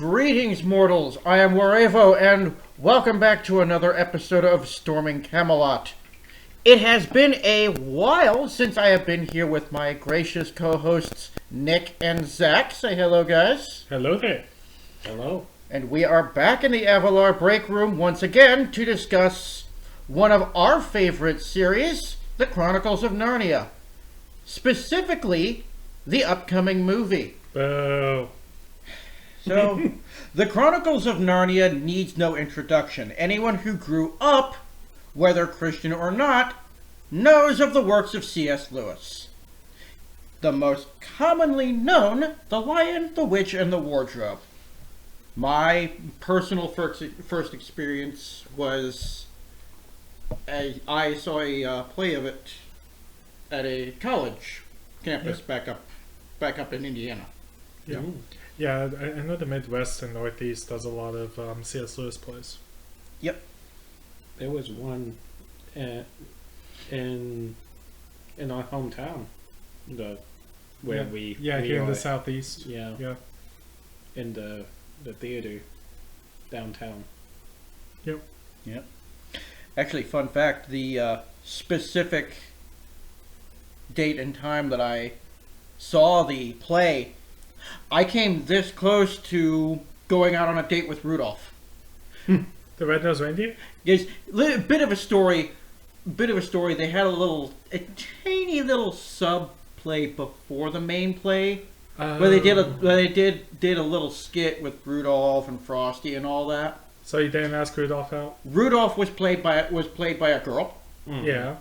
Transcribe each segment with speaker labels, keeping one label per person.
Speaker 1: Greetings, mortals. I am Warevo, and welcome back to another episode of Storming Camelot. It has been a while since I have been here with my gracious co-hosts, Nick and Zach. Say hello, guys.
Speaker 2: Hello there.
Speaker 3: Hello.
Speaker 1: And we are back in the Avalar break room once again to discuss one of our favorite series, the Chronicles of Narnia. Specifically, the upcoming movie.
Speaker 2: Boo.
Speaker 1: So, the Chronicles of Narnia needs no introduction. Anyone who grew up, whether Christian or not, knows of the works of C.S. Lewis. The most commonly known, The Lion, the Witch, and the Wardrobe. My personal first experience was I saw a play of it at a college campus back up in Indiana.
Speaker 2: Yeah.
Speaker 3: Mm.
Speaker 2: Yeah, I know the Midwest and Northeast does a lot of C.S. Lewis plays.
Speaker 1: Yep.
Speaker 3: There was one in our hometown, where we
Speaker 2: here in
Speaker 3: are,
Speaker 2: the Southeast.
Speaker 3: Yeah. In the theater downtown.
Speaker 2: Yep.
Speaker 1: Actually, fun fact, the specific date and time that I saw the play, I came this close to going out on a date with Rudolph.
Speaker 2: The Red-Nosed Reindeer?
Speaker 1: There's a bit of a story. They had a tiny little sub play before the main play, where they did a little skit with Rudolph and Frosty and all that.
Speaker 2: So you didn't ask Rudolph out?
Speaker 1: Rudolph was played by a girl.
Speaker 3: Mm.
Speaker 2: Yeah.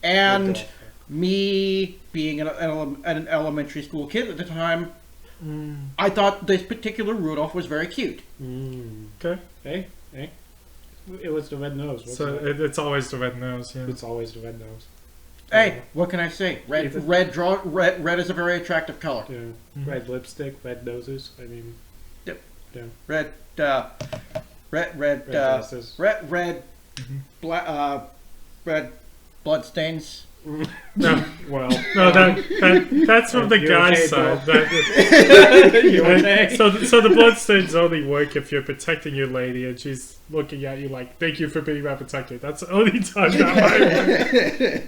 Speaker 1: And
Speaker 3: Rudolph.
Speaker 1: me being an elementary school kid at the time, I thought this particular Rudolph was very cute.
Speaker 3: Mm.
Speaker 2: Okay.
Speaker 3: Hey. It was the red nose.
Speaker 2: So it's always the red nose, yeah.
Speaker 3: It's always the red nose.
Speaker 1: Hey, what can I say? Red is a very attractive color.
Speaker 3: Yeah.
Speaker 2: Mhm.
Speaker 3: Red lipstick, red noses. I mean.
Speaker 1: Yep.
Speaker 3: Yeah.
Speaker 1: Red
Speaker 3: glasses.
Speaker 1: red blood stains.
Speaker 2: No,
Speaker 3: Well.
Speaker 2: that's from the
Speaker 3: You
Speaker 2: guy's
Speaker 3: okay,
Speaker 2: side.
Speaker 3: bro? You okay?
Speaker 2: So the bloodstains only work if you're protecting your lady and she's looking at you like, thank you for being my protector. That's the only time that might work.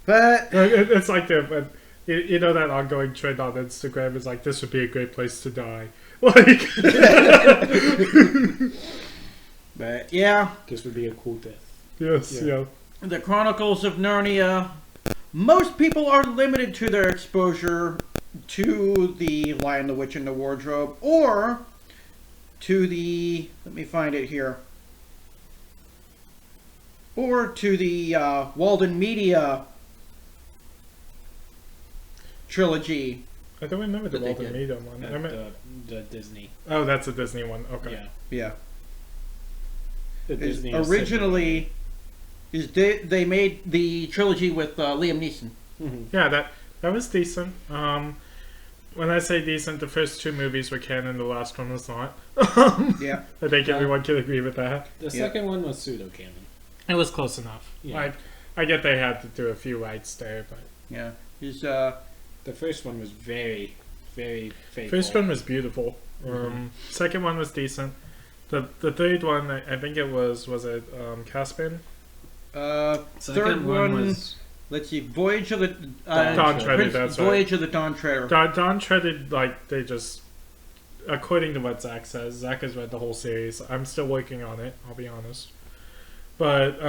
Speaker 1: But
Speaker 2: It's like you know that ongoing trend on Instagram is like, this would be a great place to die. Like,
Speaker 1: but yeah,
Speaker 3: This would be a cool death.
Speaker 2: yes,
Speaker 3: Yeah.
Speaker 2: yeah.
Speaker 1: the Chronicles of Narnia. Most people are limited to their exposure to the Lion, the Witch, and the Wardrobe, or to the, let me find it here, or to the Walden Media trilogy.
Speaker 2: I don't remember the
Speaker 1: But they
Speaker 2: Walden
Speaker 1: did.
Speaker 2: Media one.
Speaker 3: The Disney.
Speaker 2: Oh, that's a Disney one. Okay.
Speaker 3: Yeah.
Speaker 1: Yeah.
Speaker 3: The
Speaker 1: Is
Speaker 3: Disney.
Speaker 1: originally, they made the trilogy with Liam Neeson.
Speaker 3: Mm-hmm.
Speaker 2: Yeah, that was decent. When I say decent, the first two movies were canon, the last one was not.
Speaker 1: Yeah.
Speaker 2: I think everyone can agree with that.
Speaker 3: The second one was pseudo canon.
Speaker 2: It was close enough.
Speaker 3: Yeah.
Speaker 2: Like, I get they had to do a few rights there, but
Speaker 1: Yeah. He's
Speaker 3: The first one was very, very faithful.
Speaker 2: first one was beautiful. Second one was decent. The third one, I think it was it Caspian?
Speaker 1: third one was, let's see, Voyage of the
Speaker 2: Dawn Treader, that's right.
Speaker 1: Voyage of the Dawn Treader.
Speaker 2: Dawn Treaded, like, they just, according to what Zach says, Zach has read the whole series. I'm still working on it, I'll be honest. But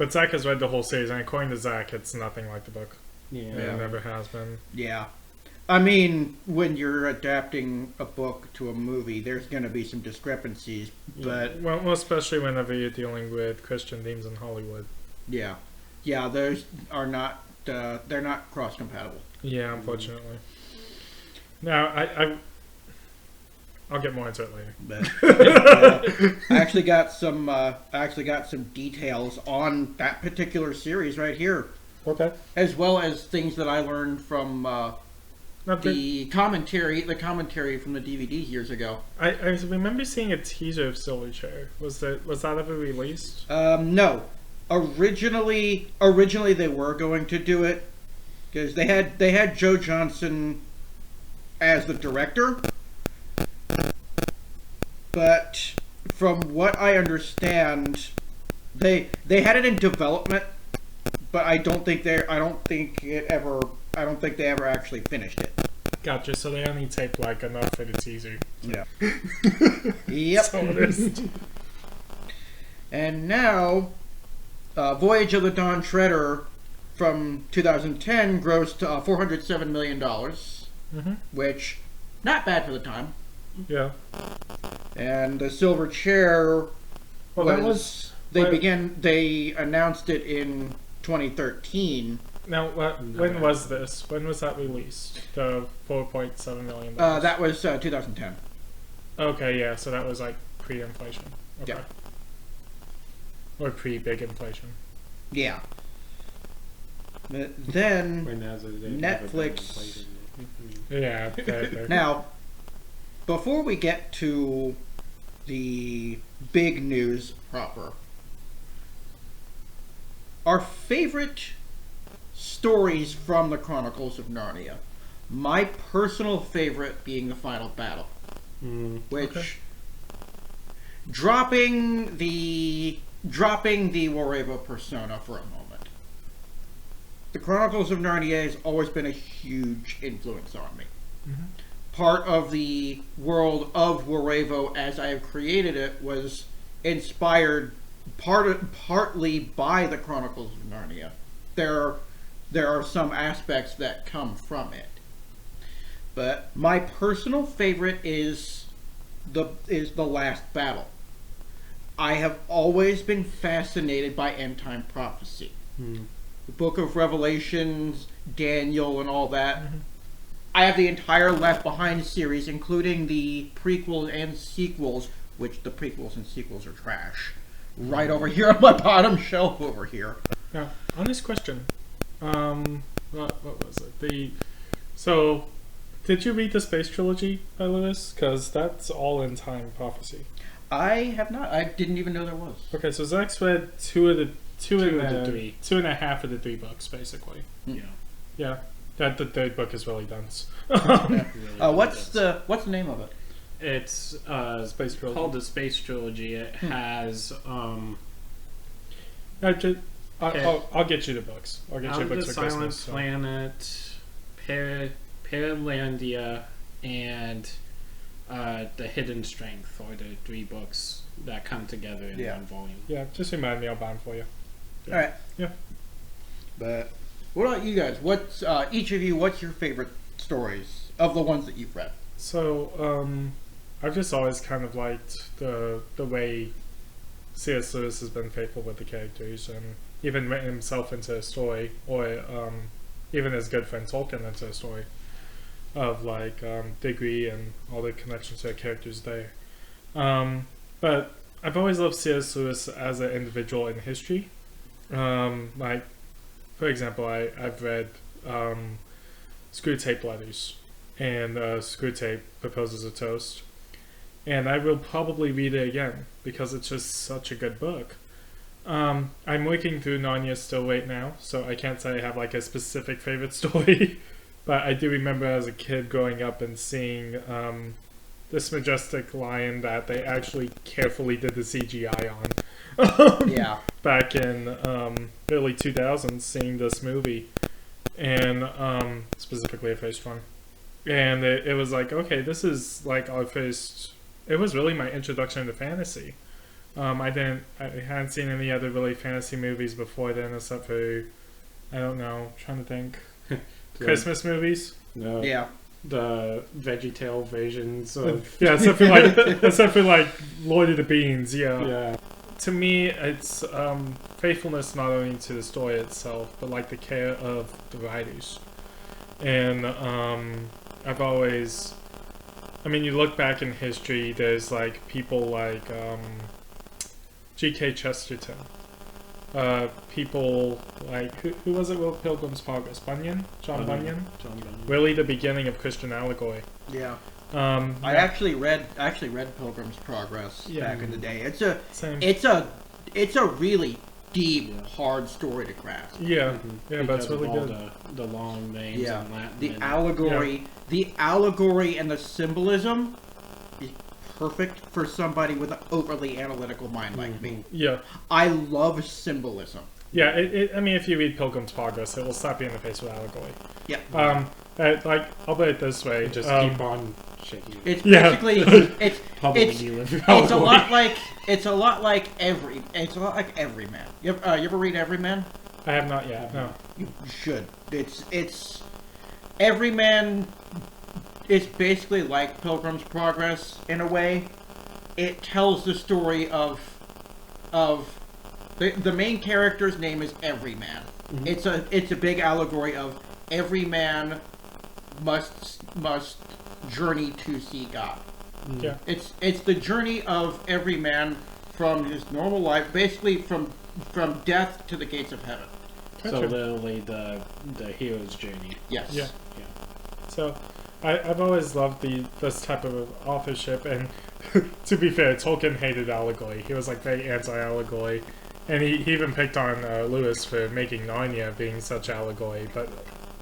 Speaker 2: Zach has read the whole series, and according to Zach, it's nothing like the book.
Speaker 3: Yeah.
Speaker 2: It never has been.
Speaker 1: Yeah. I mean, when you're adapting a book to a movie, there's going to be some discrepancies, but
Speaker 2: Well, especially whenever you're dealing with Christian themes in Hollywood.
Speaker 1: yeah, those are not they're not cross compatible.
Speaker 2: Yeah, unfortunately. Now, I'll get more into it later.
Speaker 1: But I actually got some details on that particular series right here,
Speaker 2: Okay.
Speaker 1: as well as things that I learned from the commentary from the DVDs years ago.
Speaker 2: I remember seeing a teaser of Silverchair. Was that ever released?
Speaker 1: No. Originally they were going to do it because they had Joe Johnston as the director, but from what I understand, they had it in development, but I don't think they ever actually finished it.
Speaker 2: Gotcha. So they only taped like enough for the teaser.
Speaker 1: Yeah. Yep.
Speaker 2: So it is.
Speaker 1: And now, Voyage of the Dawn Treader from 2010 grossed $407 million, which, not bad for the time.
Speaker 2: Yeah.
Speaker 1: And the Silver Chair they announced it in 2013.
Speaker 2: Now, when was this? When was that released? The $4.7 million?
Speaker 1: That was 2010.
Speaker 2: Okay, yeah, so that was like pre-inflation. Okay.
Speaker 1: Yeah.
Speaker 2: Or pre-big inflation.
Speaker 1: Yeah. But then
Speaker 3: Right now, so they
Speaker 1: Netflix.
Speaker 2: Yeah. Fair.
Speaker 1: Now, before we get to the big news proper, our favorite stories from the Chronicles of Narnia. My personal favorite being the final battle, which dropping the Warevo persona for a moment. The Chronicles of Narnia has always been a huge influence on me. Part of the world of Warevo as I have created it was inspired partly by the Chronicles of Narnia. There are some aspects that come from it. But my personal favorite is the last battle. I have always been fascinated by end time prophecy. The Book of Revelations, Daniel, and all that. I have the entire Left Behind series, including the prequels and sequels, which the prequels and sequels are trash. Right over here on my bottom shelf over here.
Speaker 2: Now, honest question. What was it? So, did you read the Space Trilogy by Lewis? Because that's all in time prophecy.
Speaker 1: I have not. I didn't even know there was.
Speaker 2: Okay, so Zach's read two and a half of the 3 books, basically. Yeah. That the 3rd book is really dense.
Speaker 1: What's the name of it?
Speaker 3: It's
Speaker 2: Space Trilogy.
Speaker 3: called the Space Trilogy. It has
Speaker 2: I'll get you the books. I'll get you
Speaker 3: Out
Speaker 2: the
Speaker 3: of
Speaker 2: books
Speaker 3: the
Speaker 2: for
Speaker 3: Silent
Speaker 2: Christmas. So.
Speaker 3: Planet, Paralandia, and the Hidden Strength, or the 3 books that come together in one volume.
Speaker 2: Yeah, just remind me, I'll buy them for you.
Speaker 1: All right.
Speaker 2: Yeah.
Speaker 1: But what about you guys? What's each of you? What's your favorite stories of the ones that you've read?
Speaker 2: So, I've just always kind of liked the way C.S. Lewis has been faithful with the characters and even written himself into a story, or even his good friend Tolkien into a story of like Degree and all the connections to the characters there. But I've always loved C.S. Lewis as an individual in history. Like, for example, I've read Screwtape Letters, and Screwtape proposes a toast, and I will probably read it again because it's just such a good book. I'm working through Narnia still right now, so I can't say I have like a specific favorite story, but I do remember as a kid growing up and seeing this majestic lion that they actually carefully did the CGI on. Back in early 2000s, seeing this movie, and specifically the first one, and it was like, okay, this is like our first. It was really my introduction to fantasy. I hadn't seen any other really fantasy movies before then, except for, I don't know, trying to think, Christmas movies.
Speaker 3: No.
Speaker 1: Yeah.
Speaker 3: The VeggieTale versions of
Speaker 2: except for like Lord of the Beans. Yeah. To me, it's faithfulness not only to the story itself, but like the care of the writers. And I've always, you look back in history, there's like people like G.K. Chesterton. People like, who was it wrote Pilgrim's Progress? Bunyan? John Bunyan? Really the beginning of Christian allegory.
Speaker 1: Yeah. I actually read Pilgrim's Progress back in the day. It's a really deep, hard story to grasp.
Speaker 2: Yeah, but it's really good.
Speaker 3: The long names in Latin.
Speaker 1: The allegory and the symbolism is perfect for somebody with an overly analytical mind like me.
Speaker 2: Yeah.
Speaker 1: I love symbolism.
Speaker 2: Yeah, I mean, if you read Pilgrim's Progress, it will slap you in the face with allegory.
Speaker 1: Yeah.
Speaker 2: Like, I'll put it this way.
Speaker 3: Just keep on shaking.
Speaker 1: It's
Speaker 2: Yeah.
Speaker 1: basically it's a lot like Everyman. You ever read Everyman?
Speaker 2: I have not yet. No.
Speaker 1: You should. It's Everyman. It's basically like Pilgrim's Progress in a way. It tells the story of the main character's name is Everyman. Mm-hmm. It's a big allegory of every man must journey to see God.
Speaker 2: Yeah.
Speaker 1: It's the journey of every man from his normal life, basically from death to the gates of heaven.
Speaker 3: So literally the hero's journey.
Speaker 1: Yes.
Speaker 2: Yeah. So I've always loved this type of authorship, and to be fair, Tolkien hated allegory. He was like very anti-allegory, and he even picked on Lewis for making Narnia being such allegory. But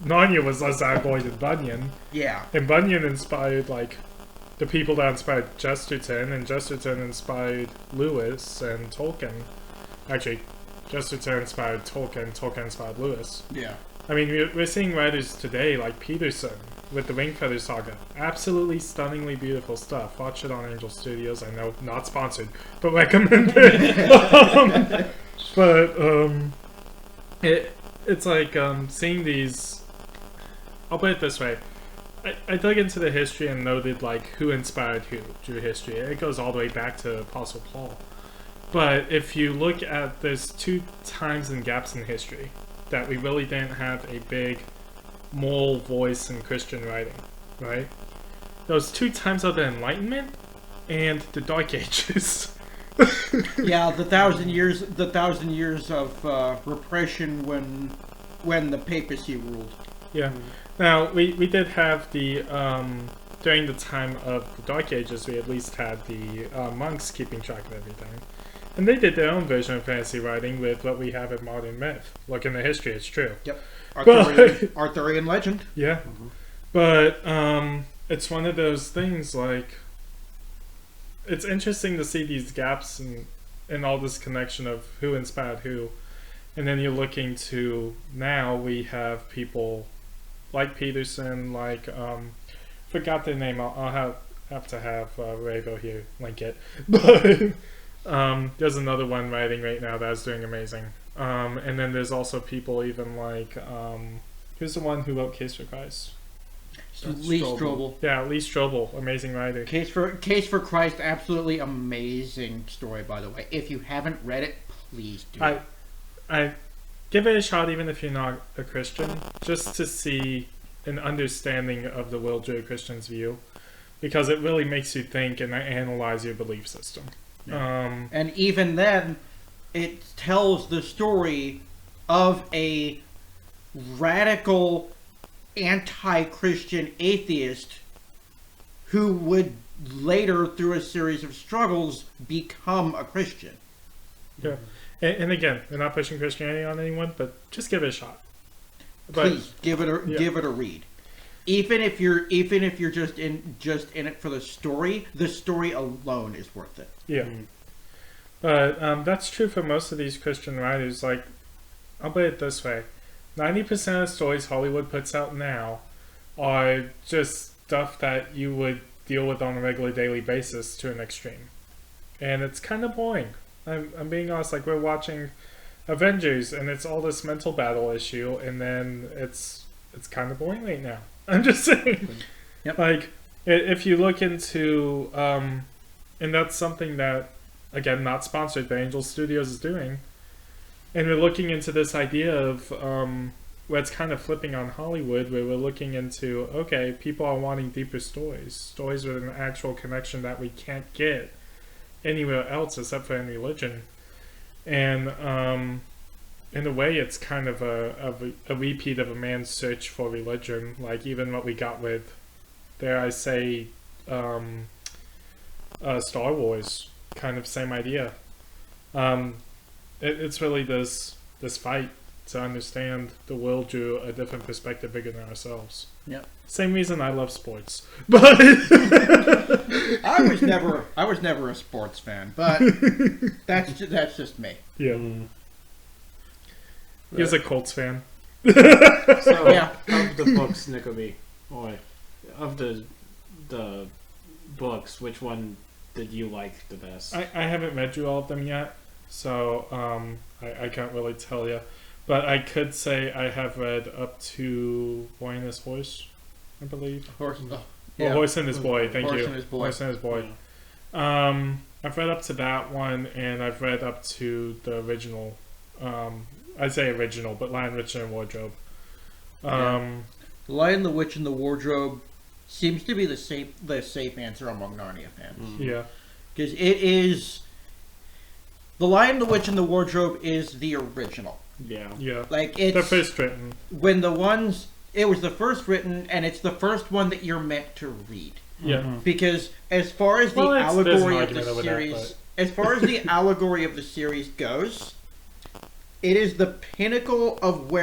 Speaker 2: Narnia was less allegory than Bunyan.
Speaker 1: Yeah.
Speaker 2: And Bunyan inspired like the people that inspired Chesterton, and Chesterton inspired Lewis and Tolkien. Actually, Chesterton inspired Tolkien, Tolkien inspired Lewis.
Speaker 1: Yeah.
Speaker 2: I mean, we're seeing writers today like Peterson with the Wingfeather Saga. Absolutely stunningly beautiful stuff. Watch it on Angel Studios. I know, not sponsored, but recommended. It's like seeing these. I'll put it this way. I dug into the history and noted like who inspired who through history. It goes all the way back to Apostle Paul. But if you look at, there's two times and gaps in history that we really didn't have a big moral voice in Christian writing, right? Those two times are the Enlightenment and the Dark Ages.
Speaker 1: Yeah, the thousand years of repression when the papacy ruled.
Speaker 2: Yeah. Now we did have the during the time of the Dark Ages, we at least had the monks keeping track of everything. And they did their own version of fantasy writing with what we have in modern myth. Look in the history, it's true.
Speaker 1: Yep. Arthurian legend.
Speaker 2: Yeah. Mm-hmm. But it's one of those things like it's interesting to see these gaps and all this connection of who inspired who. And then you're looking to now we have people like Peterson, like forgot their name. I'll have to have Raybo here link it. But there's another one writing right now that's doing amazing. And then there's also people even like who's the one who wrote Case for Christ?
Speaker 1: Lee Strobel.
Speaker 2: Yeah, Lee Strobel, amazing writer.
Speaker 1: Case for Christ, absolutely amazing story, by the way. If you haven't read it, please do.
Speaker 2: I give it a shot, even if you're not a Christian, just to see an understanding of the world through a Christian's view, because it really makes you think and analyze your belief system. Yeah.
Speaker 1: And even then, it tells the story of a radical anti-Christian atheist who would later, through a series of struggles, become a Christian.
Speaker 2: Yeah. And again, we're not pushing Christianity on anyone, but just give it a shot.
Speaker 1: Please give it a read. Even if you're just in it for the story alone is worth it.
Speaker 2: Yeah. But that's true for most of these Christian writers. Like, I'll put it this way: 90% of the stories Hollywood puts out now are just stuff that you would deal with on a regular daily basis to an extreme, and it's kind of boring. I'm being honest. Like, we're watching Avengers, and it's all this mental battle issue, and then it's kind of boring right now. I'm just saying.
Speaker 1: Yep.
Speaker 2: Like, if you look into, and that's something that, again, not sponsored, but Angel Studios is doing, and we're looking into this idea of where it's kind of flipping on Hollywood, where we're looking into, okay, people are wanting deeper stories with an actual connection that we can't get anywhere else except for in religion. And in a way, it's kind of a repeat of a man's search for religion, like even what we got with, dare I say, Star Wars, kind of same idea. It's really this fight to understand the world through a different perspective bigger than ourselves.
Speaker 1: Yep.
Speaker 2: Same reason I love sports. But
Speaker 1: I was never a sports fan, but that's just me.
Speaker 2: Yeah. He was a Colts fan.
Speaker 3: So,
Speaker 1: Yeah.
Speaker 3: of the books, Nickleby, or of the books, which one did you like the best?
Speaker 2: I haven't read through all of them yet, so I can't really tell you. But I could say I have read up to Boy and His Horse, I believe.
Speaker 1: Horse,
Speaker 2: Well, Horse and His Boy, thank
Speaker 1: Horse
Speaker 2: you.
Speaker 1: and His Boy.
Speaker 2: Horse and His Boy. I've read up to that one, and I've read up to the original. I say original, but Lion, Witch, and Wardrobe.
Speaker 1: The Lion, the Witch, and the Wardrobe seems to be the safe answer among Narnia fans.
Speaker 2: Yeah.
Speaker 1: Because it is... The Lion, the Witch, and the Wardrobe is the original.
Speaker 3: Yeah.
Speaker 2: Yeah.
Speaker 1: Like, it's...
Speaker 2: The first written.
Speaker 1: When the ones... It was the first written, and it's the first one that you're meant to read.
Speaker 2: Yeah.
Speaker 1: Because as far as the
Speaker 2: Well, there's an
Speaker 1: allegory of the
Speaker 2: argument over that,
Speaker 1: series... As far as the allegory of the series goes... It is the pinnacle of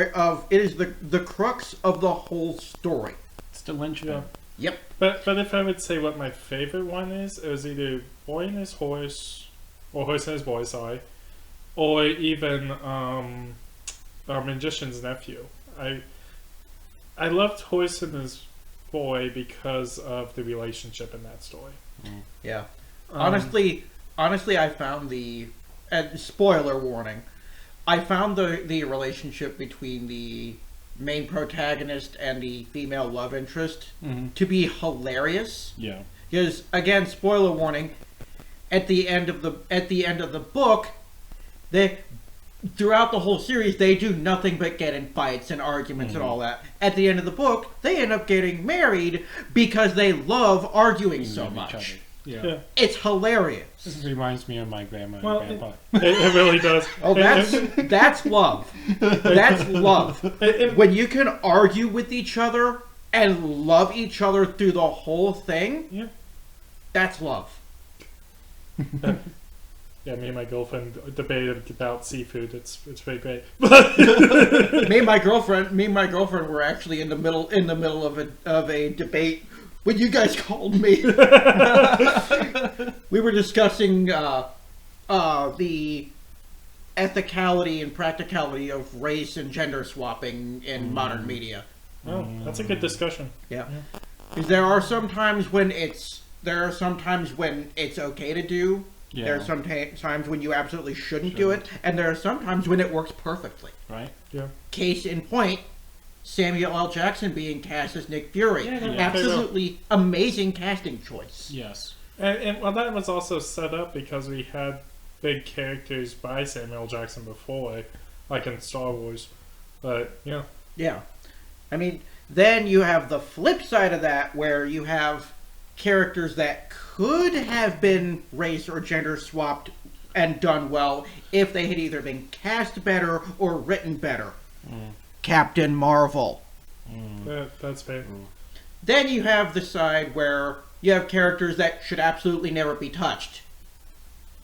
Speaker 1: it is the crux of the whole story.
Speaker 3: It's the linchpin.
Speaker 1: Yep.
Speaker 2: But if I would say what my favorite one is, it was either Boy and His Horse, or Horse and His Boy, sorry, or even Magician's Nephew. I loved Horse and His Boy because of the relationship in that story.
Speaker 1: Yeah. Honestly, I found spoiler warning. I found the relationship between the main protagonist and the female love interest to be hilarious.
Speaker 3: Yeah.
Speaker 1: Because again, spoiler warning, at the end of the book, throughout the whole series they do nothing but get in fights and arguments and all that. At the end of the book, they end up getting married because they love arguing so much.
Speaker 3: Yeah.
Speaker 1: It's hilarious.
Speaker 3: This reminds me of my grandma
Speaker 2: Well,
Speaker 3: and grandpa.
Speaker 2: It really does.
Speaker 1: Oh, that's love. That's love. When you can argue with each other and love each other through the whole thing,
Speaker 2: Yeah.
Speaker 1: that's love.
Speaker 2: Yeah, me and my girlfriend debated about seafood. It's pretty great.
Speaker 1: Me and my girlfriend were actually in the middle of a debate when you guys called me. We were discussing the ethicality and practicality of race and gender swapping in modern media.
Speaker 2: Oh, that's a good discussion.
Speaker 1: Yeah. Because there are some times when it's okay to do.
Speaker 3: Yeah.
Speaker 1: There are some times when you absolutely shouldn't do it, and there are some times when it works perfectly.
Speaker 3: Right?
Speaker 2: Yeah.
Speaker 1: Case in point, Samuel L. Jackson being cast as Nick Fury.
Speaker 2: Yeah,
Speaker 1: Absolutely amazing casting choice.
Speaker 3: Yes.
Speaker 2: And well, that was also set up because we had big characters by Samuel L. Jackson before, like in Star Wars. But, yeah.
Speaker 1: Yeah. I mean, then you have the flip side of that where you have characters that could have been race or gender swapped and done well if they had either been cast better or written better. Captain Marvel.
Speaker 2: That's fair.
Speaker 1: Then you have the side where you have characters that should absolutely never be touched.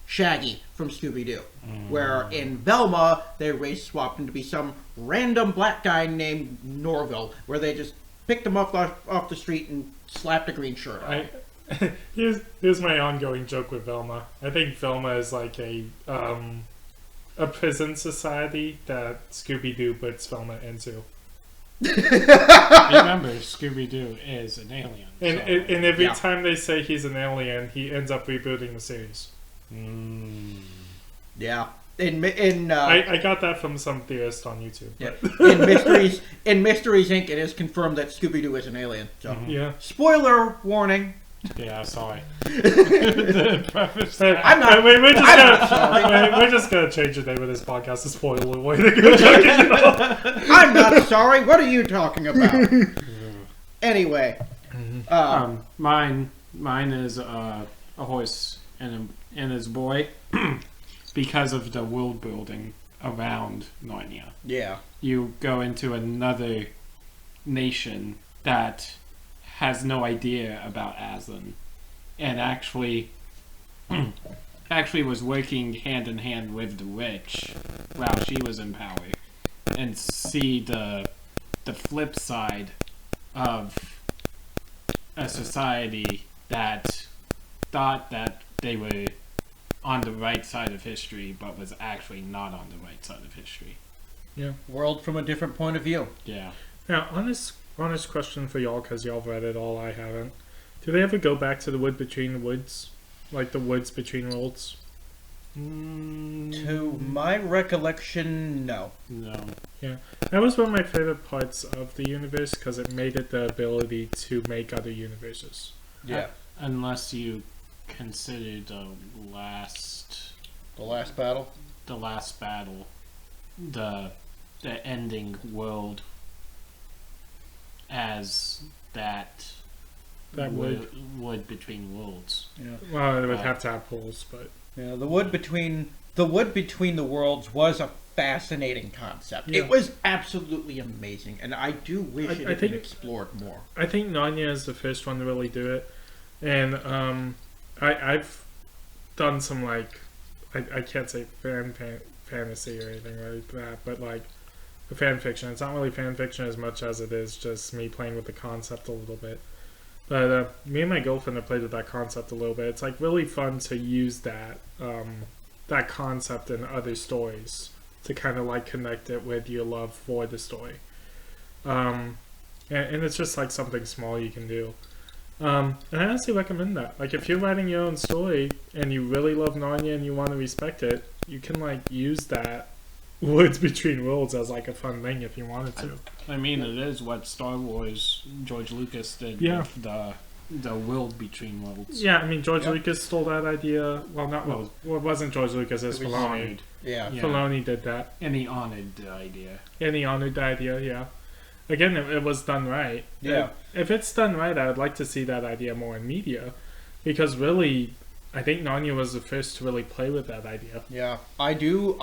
Speaker 1: Shaggy from Scooby-Doo. Where in Velma, they race swapped him to be some random black guy named Norville, where they just picked him up off the street and slapped a green shirt on.
Speaker 2: Here's my ongoing joke with Velma. I think Velma is like a prison society that Scooby-Doo puts Velma into.
Speaker 3: Remember, Scooby-Doo is an alien.
Speaker 2: And every time they say he's an alien, he ends up rebooting the series.
Speaker 1: Yeah. I
Speaker 2: I got that from some theorist on YouTube.
Speaker 1: Yeah. In Mysteries Inc., it is confirmed that Scooby-Doo is an alien. So.
Speaker 2: Yeah.
Speaker 1: Spoiler warning.
Speaker 3: Yeah, sorry.
Speaker 2: We're just gonna change the name of this podcast to Spoiler Warning.
Speaker 1: I'm not sorry. What are you talking about? Anyway.
Speaker 3: Mine is a horse and his boy because of the world building around Narnia.
Speaker 1: Yeah.
Speaker 3: You go into another nation that has no idea about Aslan and actually was working hand in hand with the witch while she was in power, and see the flip side of a society that thought that they were on the right side of history, but was actually not on the right side of history.
Speaker 1: World from a different point of view.
Speaker 3: Yeah.
Speaker 2: Now, honest question for y'all, because y'all read it all, I haven't. Do they ever go back to the wood between the woods? Like the woods between worlds?
Speaker 1: To my recollection, no.
Speaker 3: No.
Speaker 2: Yeah. That was one of my favorite parts of the universe, because it made it the ability to make other universes.
Speaker 1: Yeah.
Speaker 3: Unless you consider the last
Speaker 1: battle.
Speaker 3: the ending world as that wood between worlds.
Speaker 1: Yeah.
Speaker 2: Well, it would have to have holes, but
Speaker 1: Yeah. The wood between the worlds was a fascinating concept.
Speaker 2: Yeah.
Speaker 1: It was absolutely amazing, and I do wish it had been explored more.
Speaker 2: I think Narnia is the first one to really do it. And I've done some, like, I can't say fantasy or anything like that, but like the fan fiction. It's not really fan fiction as much as it is just me playing with the concept a little bit. But me and my girlfriend have played with that concept a little bit. It's like really fun to use that that concept in other stories to kind of like connect it with your love for the story. And it's just like something small you can do. And I honestly recommend that. Like, if you're writing your own story and you really love Narnia and you want to respect it, you can like use that woods between worlds as like a fun thing if you wanted to.
Speaker 3: I mean, it is what Star Wars George Lucas did with the world between worlds.
Speaker 2: Yeah, I mean, George Lucas stole that idea. Well, it wasn't George Lucas, it's Filoni.
Speaker 3: Honored.
Speaker 1: Yeah.
Speaker 2: Filoni did that.
Speaker 3: And he honored the idea.
Speaker 2: And he honored the idea, yeah. Again, it was done right.
Speaker 1: Yeah.
Speaker 2: If it's done right, I would like to see that idea more in media. Because really, I think Narnia was the first to really play with that idea.
Speaker 1: Yeah. I do.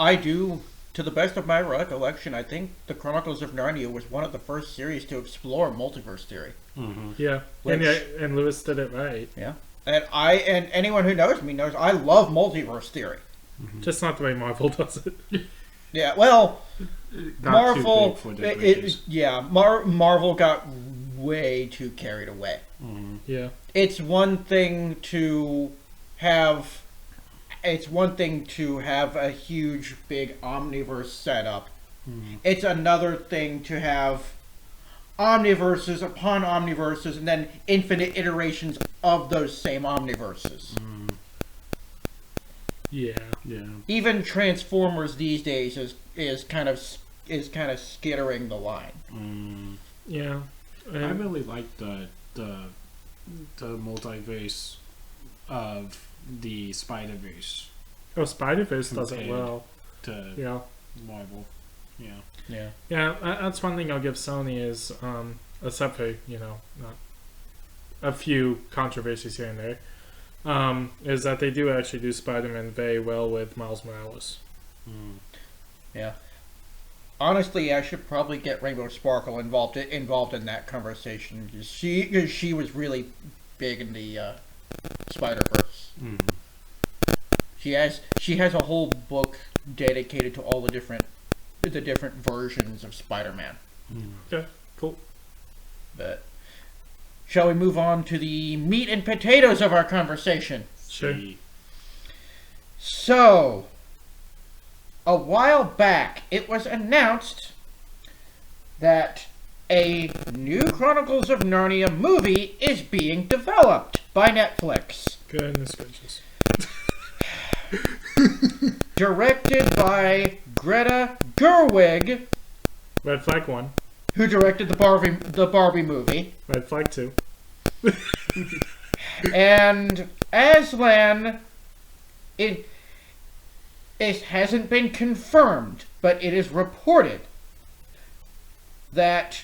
Speaker 1: To the best of my recollection, I think the Chronicles of Narnia was one of the first series to explore multiverse theory.
Speaker 3: Mm-hmm.
Speaker 2: Yeah. And Lewis did it right.
Speaker 1: Yeah. And anyone who knows me knows I love multiverse theory.
Speaker 3: Mm-hmm.
Speaker 2: Just not the way Marvel does it.
Speaker 1: Yeah, well,
Speaker 3: Not
Speaker 1: Marvel,
Speaker 3: too big for the bridges.
Speaker 1: Marvel got way too carried away.
Speaker 3: Mm-hmm.
Speaker 2: Yeah.
Speaker 1: It's one thing to have a huge, big omniverse setup.
Speaker 3: Mm-hmm.
Speaker 1: It's another thing to have omniverses upon omniverses and then infinite iterations of those same omniverses.
Speaker 3: Mm-hmm.
Speaker 2: Yeah.
Speaker 3: Yeah.
Speaker 1: Even Transformers these days is kind of skittering the line.
Speaker 3: Mm.
Speaker 2: Yeah.
Speaker 3: I really like the multiverse of the Spider-Verse
Speaker 2: Oh, Spider-Verse does it
Speaker 3: compared
Speaker 2: well.
Speaker 3: to
Speaker 2: Yeah.
Speaker 3: Marvel. Yeah.
Speaker 1: Yeah.
Speaker 2: Yeah, that's one thing I'll give Sony is, except for, not a few controversies here and there, is that they do actually do Spider-Man very well with Miles Morales.
Speaker 3: Mm.
Speaker 1: Yeah. Honestly, I should probably get Rainbow Sparkle involved in that conversation. She was really big in the Spider-Verse.
Speaker 3: Mm.
Speaker 1: She has a whole book dedicated to all the different versions of Spider-Man.
Speaker 3: Mm.
Speaker 2: Okay, cool.
Speaker 1: But shall we move on to the meat and potatoes of our conversation?
Speaker 2: Sure.
Speaker 3: See.
Speaker 1: So, a while back, it was announced that a new Chronicles of Narnia movie is being developed by Netflix.
Speaker 2: Goodness gracious.
Speaker 1: Directed by Greta Gerwig,
Speaker 2: Red flag 1.
Speaker 1: who directed the Barbie movie.
Speaker 2: Red flag 2.
Speaker 1: And Aslan, it hasn't been confirmed, but it is reported that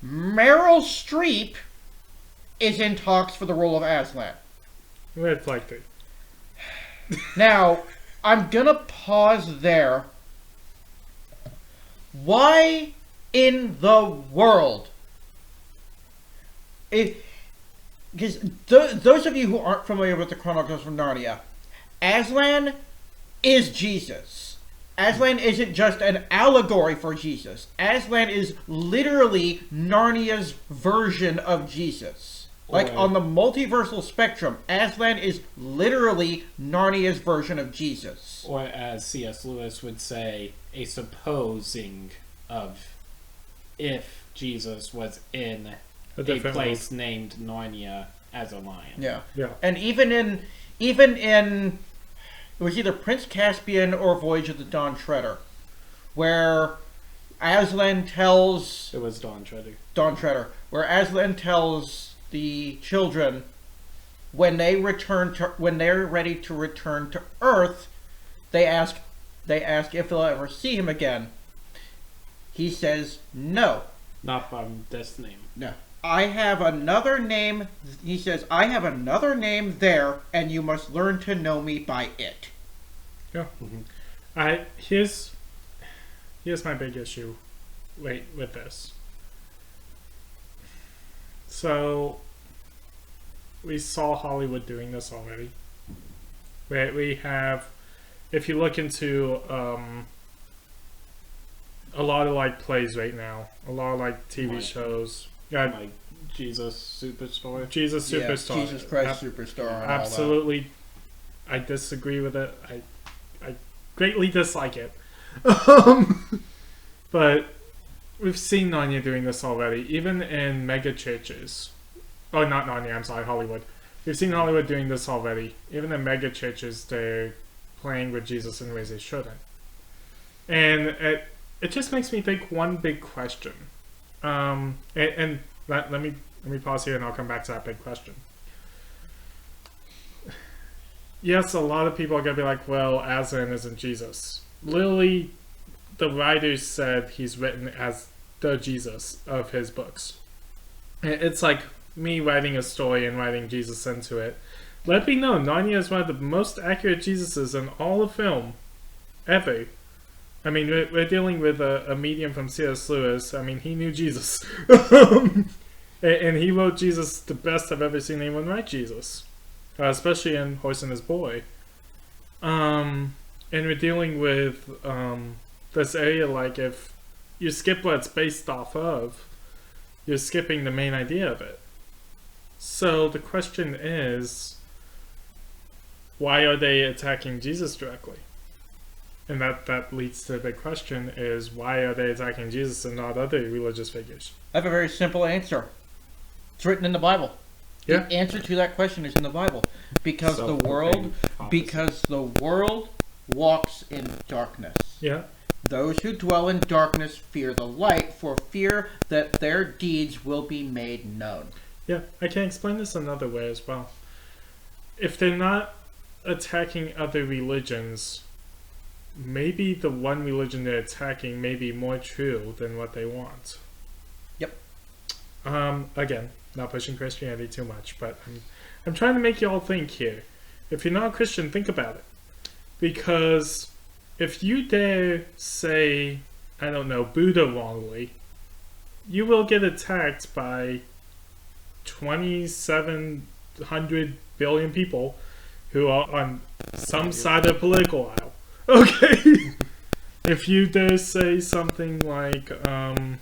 Speaker 1: Meryl Streep is in talks for the role of Aslan.
Speaker 2: Red flag 3.
Speaker 1: Now, I'm gonna pause there. Why in the world? Because those of you who aren't familiar with the Chronicles of Narnia, Aslan is Jesus. Aslan isn't just an allegory for Jesus. Aslan is literally Narnia's version of Jesus. Like, on the multiversal spectrum, Aslan is literally Narnia's version of Jesus.
Speaker 3: Or as C.S. Lewis would say, a supposing of if Jesus was in a place named Narnia as a lion.
Speaker 1: Yeah.
Speaker 2: Yeah.
Speaker 1: And even in it was either Prince Caspian or Voyage of the Dawn Treader, where Aslan tells
Speaker 3: It was Dawn Treader.
Speaker 1: where Aslan tells the children when they're ready to return to Earth, they ask if they'll ever see him again. He says no.
Speaker 3: Not by this name.
Speaker 1: No. I have another name. He says, I have another name there, and you must learn to know me by it.
Speaker 2: Yeah.
Speaker 3: Mm-hmm.
Speaker 2: Here's my big issue with this. So we saw Hollywood doing this already. We have, if you look into a lot of like plays right now, a lot of like TV shows. Yeah,
Speaker 3: Like Jesus Superstar.
Speaker 2: Jesus Superstar.
Speaker 1: Yeah, Jesus Christ Superstar. And
Speaker 2: Absolutely, I disagree with it. I greatly dislike it. But we've seen Narnia doing this already, even in mega churches. Oh, not Narnia, I'm sorry, Hollywood. We've seen Hollywood doing this already. Even in mega churches, they're playing with Jesus in ways they shouldn't. And it just makes me think one big question. And let me pause here and I'll come back to that big question. Yes, a lot of people are going to be like, well, Aslan isn't Jesus. Literally, the writers said he's written as the Jesus of his books. It's like me writing a story and writing Jesus into it. Let me know, Narnia is one of the most accurate Jesuses in all of film ever. I mean, we're dealing with a medium from C.S. Lewis. I mean, he knew Jesus. And he wrote Jesus the best I've ever seen anyone write Jesus. Especially in Horse and His Boy. And we're dealing with this area, like, if you skip what it's based off of, you're skipping the main idea of it. So the question is, why are they attacking Jesus directly? And that leads to the big question is, why are they attacking Jesus and not other religious figures?
Speaker 1: I have a very simple answer. It's written in the Bible.
Speaker 2: Yeah.
Speaker 1: The answer to that question is in the Bible. Because the world walks in darkness.
Speaker 2: Yeah.
Speaker 1: Those who dwell in darkness fear the light, for fear that their deeds will be made known.
Speaker 2: Yeah, I can explain this another way as well. If they're not attacking other religions, maybe the one religion they're attacking may be more true than what they want.
Speaker 1: Yep.
Speaker 2: Again, not pushing Christianity too much, but I'm trying to make you all think here. If you're not a Christian, think about it. Because if you dare say, I don't know, Buddha wrongly, you will get attacked by 2,700 billion people who are on some side of the political aisle. Okay? If you dare say something like, and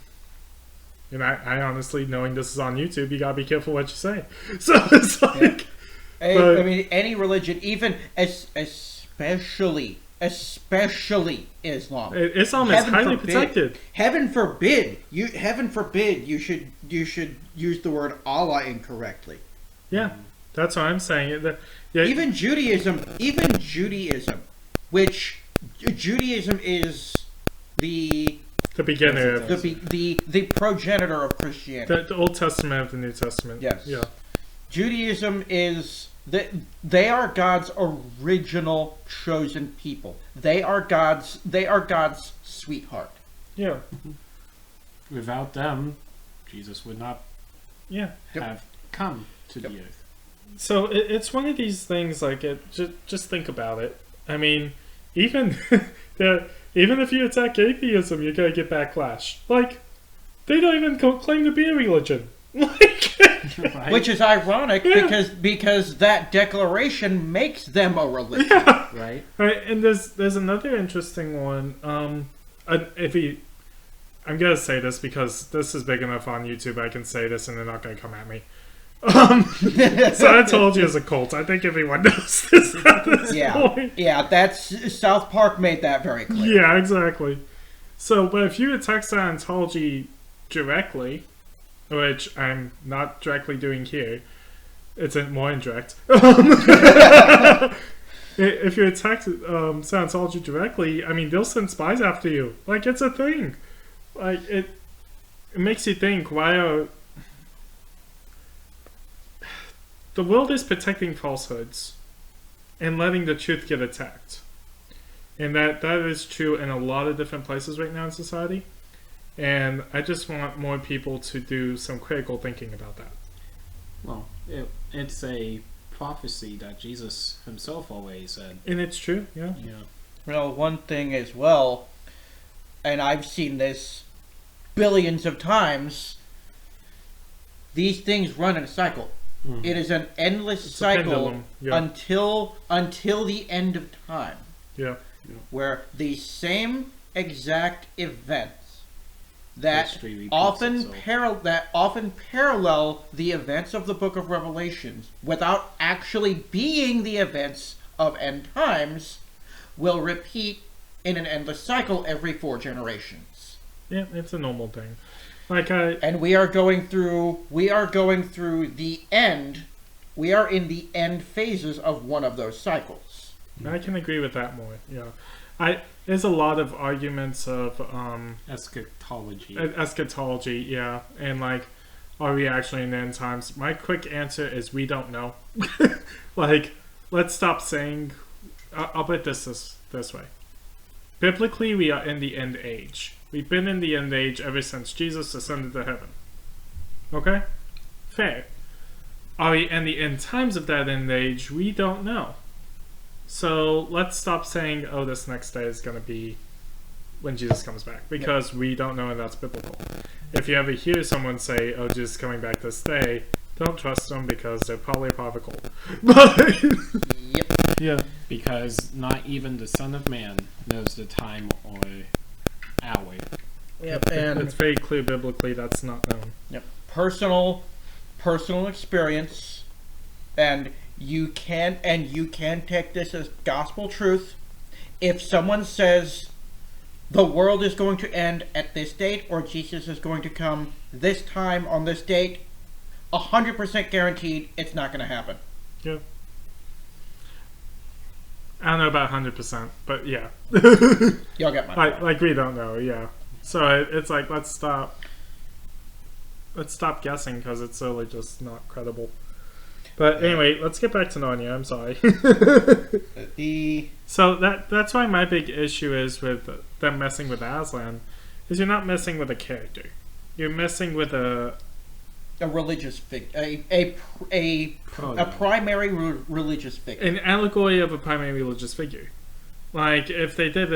Speaker 2: I honestly, knowing this is on YouTube, you gotta be careful what you say. So it's like...
Speaker 1: I mean, any religion, even especially Islam.
Speaker 2: Islam is highly protected.
Speaker 1: Heaven forbid you should use the word Allah incorrectly.
Speaker 2: Yeah, that's what I'm saying. Yeah,
Speaker 1: Even Judaism, which Judaism is the
Speaker 2: beginner of
Speaker 1: the progenitor of Christianity.
Speaker 2: the Old Testament of the New Testament.
Speaker 1: Yes.
Speaker 2: Yeah.
Speaker 1: Judaism is they are God's original chosen people. They are God's sweetheart.
Speaker 2: Yeah.
Speaker 3: Without them, Jesus would not
Speaker 2: Yeah.
Speaker 3: have come to the earth.
Speaker 2: So it's one of these things. Like, just think about it. I mean, even even if you attack atheism, you're gonna get backlash. Like, they don't even claim to be a religion. Like,
Speaker 3: Right?
Speaker 1: Which is ironic because that declaration makes them a religion.
Speaker 2: yeah.
Speaker 3: Right?
Speaker 2: Right, and there's another interesting one. I'm gonna say this because this is big enough on YouTube. I can say this, and they're not gonna come at me. Scientology is a cult. I think everyone knows this at this point.
Speaker 1: Yeah, that's South Park made that very clear.
Speaker 2: Yeah, exactly. So, but if you attack Scientology directly, which I'm not directly doing here, it's more indirect. If you attack Scientology directly, I mean, they'll send spies after you. Like, it's a thing. Like, it makes you think, why are... The world is protecting falsehoods and letting the truth get attacked. And that is true in a lot of different places right now in society. And I just want more people to do some critical thinking about that.
Speaker 3: Well, it's a prophecy that Jesus himself always said.
Speaker 2: And it's true, yeah.
Speaker 1: Well, one thing as well, and I've seen this billions of times, these things run in a cycle. Mm-hmm. It is an endless cycle until the end of time.
Speaker 2: Yeah.
Speaker 1: Where the same exact events that often parallel the events of the Book of Revelations without actually being the events of end times will repeat in an endless cycle every 4 generations.
Speaker 2: Yeah, it's a normal thing.
Speaker 1: And we are going through the end. We are in the end phases of one of those cycles.
Speaker 2: I can agree with that more. Yeah, there's a lot of arguments of
Speaker 3: eschatology.
Speaker 2: Eschatology, yeah, and like, are we actually in the end times? My quick answer is we don't know. Like, let's stop saying. I'll put it this way. Biblically, we are in the end age. We've been in the end age ever since Jesus ascended to heaven. Okay? Fair. Are we in the end times of that end age? We don't know. So let's stop saying, oh, this next day is going to be when Jesus comes back. Because we don't know, and that's biblical. If you ever hear someone say, oh, Jesus is coming back this day, don't trust them because they're probably apocryphal. But
Speaker 1: yep.
Speaker 2: Yeah.
Speaker 3: Because not even the Son of Man knows the time or hour.
Speaker 1: Yep, and
Speaker 2: it's very clear biblically that's not known.
Speaker 1: Yep. Personal experience, and you can take this as gospel truth. If someone says the world is going to end at this date or Jesus is going to come this time on this date, 100% guaranteed it's not going to happen.
Speaker 2: Yeah. I don't know about 100%, but yeah.
Speaker 1: Y'all get my point.
Speaker 2: Like we don't know, yeah. So it's like, let's stop guessing because it's really just not credible. But anyway, let's get back to Narnia. I'm sorry. So that's why my big issue is with them messing with Aslan, is you're not messing with a character. You're messing with a
Speaker 1: religious figure, a primary religious figure.
Speaker 2: An allegory of a primary religious figure. Like, if they did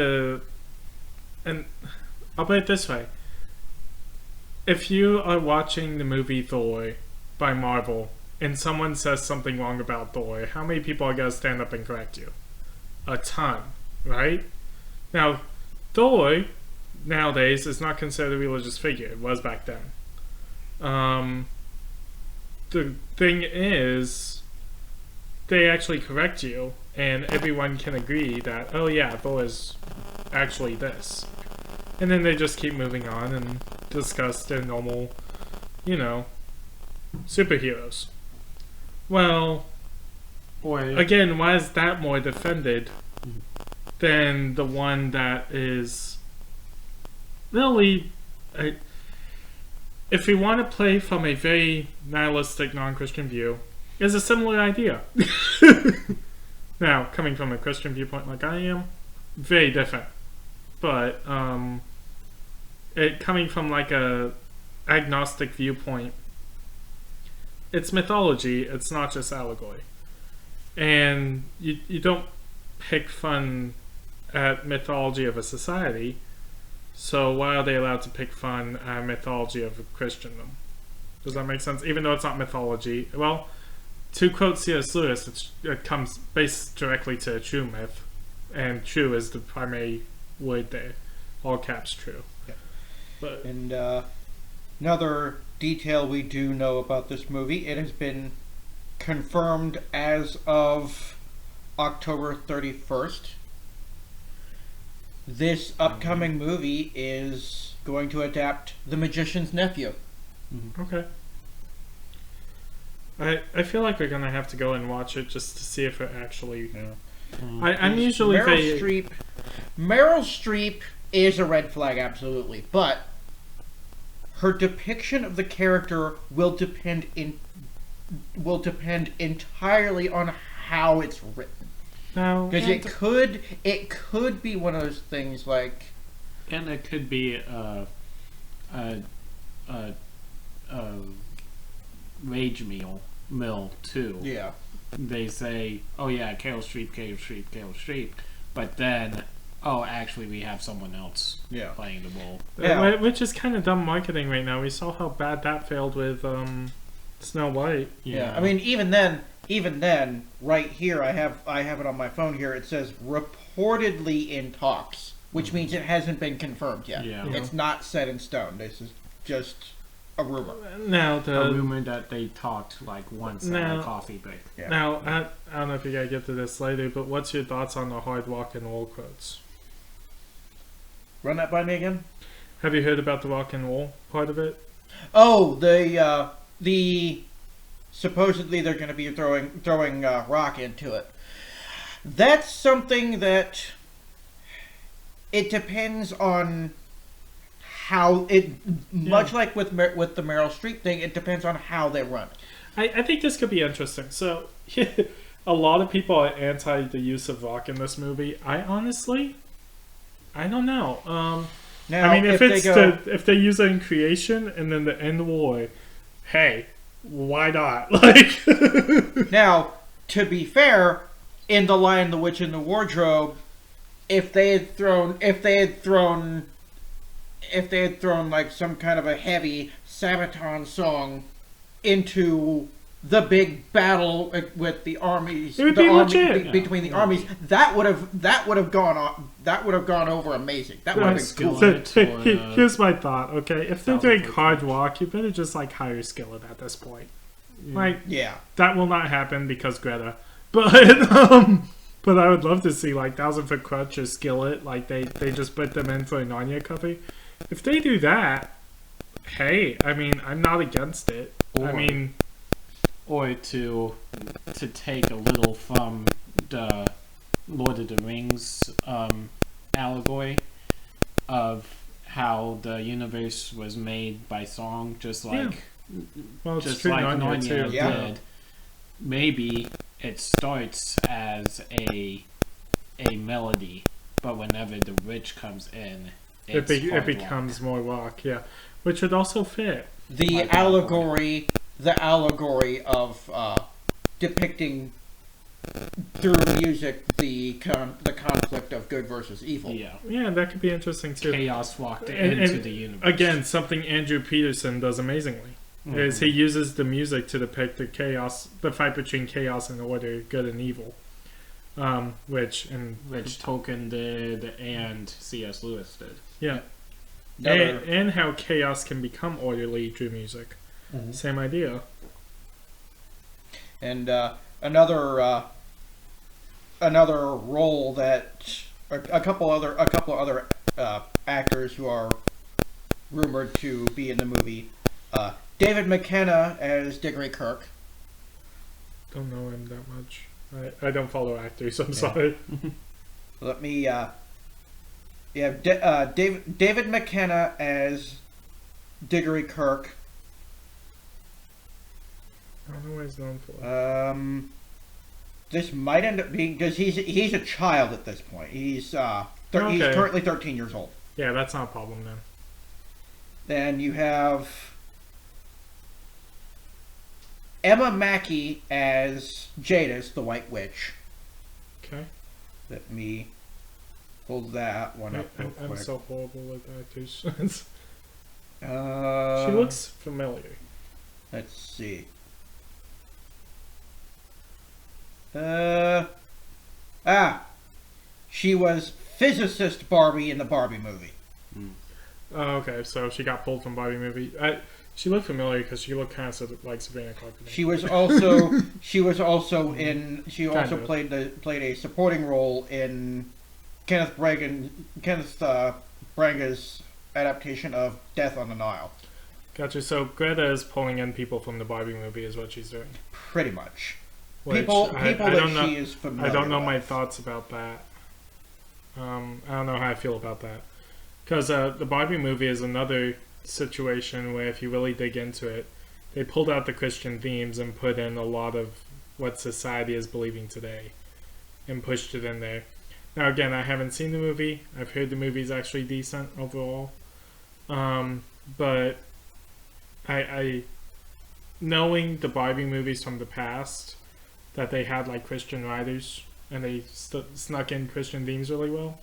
Speaker 2: and I'll put it this way. If you are watching the movie Thor by Marvel, and someone says something wrong about Thor, how many people are going to stand up and correct you? A ton, right? Now, Thor, nowadays, is not considered a religious figure. It was back then. The thing is, they actually correct you, and everyone can agree that, oh yeah, Thor is actually this. And then they just keep moving on and discuss their normal, superheroes. Well, again, why is that more defended than the one that is really... if we want to play from a very nihilistic, non-Christian view, is a similar idea. Now, coming from a Christian viewpoint like I am, very different. But it coming from like a agnostic viewpoint, it's mythology. It's not just allegory, and you don't pick fun at mythology of a society. So why are they allowed to pick fun at mythology of Christendom? Does that make sense? Even though it's not mythology. Well, to quote C.S. Lewis, it comes based directly to a true myth. And true is the primary word there. All caps true.
Speaker 1: Yeah.
Speaker 2: But,
Speaker 1: and another detail we do know about this movie, it has been confirmed as of October 31st. This upcoming movie is going to adapt The Magician's Nephew.
Speaker 2: Okay. I feel like we're gonna have to go and watch it just to see if it actually. I'm usually
Speaker 1: Meryl Streep is a red flag, absolutely, but her depiction of the character will depend entirely on how it's written.
Speaker 2: No,
Speaker 1: Because it could be one of those things like,
Speaker 3: and it could be a rage mill too.
Speaker 1: yeah,
Speaker 3: They say, "Oh yeah, Carol Streep," but then, oh, actually, we have someone else playing the role.
Speaker 1: Yeah.
Speaker 2: Which is kind of dumb marketing right now. We saw how bad that failed with Snow White.
Speaker 1: yeah. I mean, even then, right here, I have it on my phone here. It says reportedly in talks, which means it hasn't been confirmed yet.
Speaker 3: Yeah.
Speaker 1: It's not set in stone. This is just a rumor.
Speaker 2: Now
Speaker 3: A rumor that they talked like once at a coffee break.
Speaker 1: Yeah.
Speaker 2: Now I don't know if you gotta get to this later, but what's your thoughts on the hard rock and roll quotes?
Speaker 1: Run that by me again.
Speaker 2: Have you heard about the rock and roll part of it?
Speaker 1: Oh, the supposedly they're going to be throwing rock into it. That's something that it depends on how it. Much like with the Meryl Streep thing, it depends on how they run it.
Speaker 2: I think this could be interesting. So, a lot of people are anti the use of rock in this movie. I don't know.
Speaker 1: Now,
Speaker 2: I mean, if they use it in creation and then the end war, hey, why not? Like,
Speaker 1: now, to be fair, in The Lion, the Witch, and the Wardrobe, if they had thrown like some kind of a heavy Sabaton song into the big battle with the armies,
Speaker 2: it would be legit
Speaker 1: between the armies, that would have gone over amazing. That would have been cool.
Speaker 2: Here's my thought. Okay, if they're doing hard rock, you better just like hire Skillet at this point. Like, that will not happen because Greta. But but I would love to see like 1,000 Foot Crutch or Skillet. Like they just put them in for a Narnia cover. If they do that, hey, I mean, I'm not against it.
Speaker 3: Or to take a little from the Lord of the Rings allegory of how the universe was made by song, just like Narnia did. Maybe it starts as a melody, but whenever the witch comes in, it
Speaker 2: becomes more rock. Yeah, which would also fit
Speaker 1: the allegory of depicting through music the conflict of good versus evil.
Speaker 2: Yeah, that could be interesting too.
Speaker 3: Chaos walked into the universe.
Speaker 2: Again, something Andrew Peterson does amazely is he uses the music to depict the fight between chaos and order, good and evil. Which
Speaker 3: Tolkien did and C.S. Lewis did.
Speaker 2: Yeah. And how chaos can become orderly through music. Same idea.
Speaker 1: And another role that a couple other actors who are rumored to be in the movie. David McKenna as Diggory Kirk.
Speaker 2: Don't know him that much. I don't follow actors. I'm sorry.
Speaker 1: Let me. David McKenna as Diggory Kirk.
Speaker 2: I don't know what he's known for.
Speaker 1: This might end up being because he's a child at this point. He's currently 13 years old.
Speaker 2: Yeah, that's not a problem then.
Speaker 1: Then you have Emma Mackey as Jadis, the White Witch.
Speaker 2: Okay.
Speaker 1: Let me hold that one up real quick.
Speaker 2: I'm so horrible with actors.
Speaker 1: She
Speaker 2: looks familiar.
Speaker 1: Let's see. She was physicist Barbie in the Barbie movie.
Speaker 2: Oh, okay, so she got pulled from Barbie movie. She looked familiar because she looked kind of like Sabrina Carpenter.
Speaker 1: She was also
Speaker 2: Kind of.
Speaker 1: played a supporting role in Kenneth Branagh's adaptation of Death on the Nile.
Speaker 2: Gotcha. So Greta is pulling in people from the Barbie movie, is what she's doing.
Speaker 1: Pretty much.
Speaker 2: Which
Speaker 1: People
Speaker 2: I
Speaker 1: that
Speaker 2: don't know.
Speaker 1: she is familiar
Speaker 2: I don't know
Speaker 1: with.
Speaker 2: my thoughts about that. I don't know how I feel about that. Because the Barbie movie is another situation where, if you really dig into it, they pulled out the Christian themes and put in a lot of what society is believing today and pushed it in there. Now, again, I haven't seen the movie. I've heard the movie's actually decent overall. But I knowing the Barbie movies from the past, that they had like Christian writers and they snuck in Christian themes really well.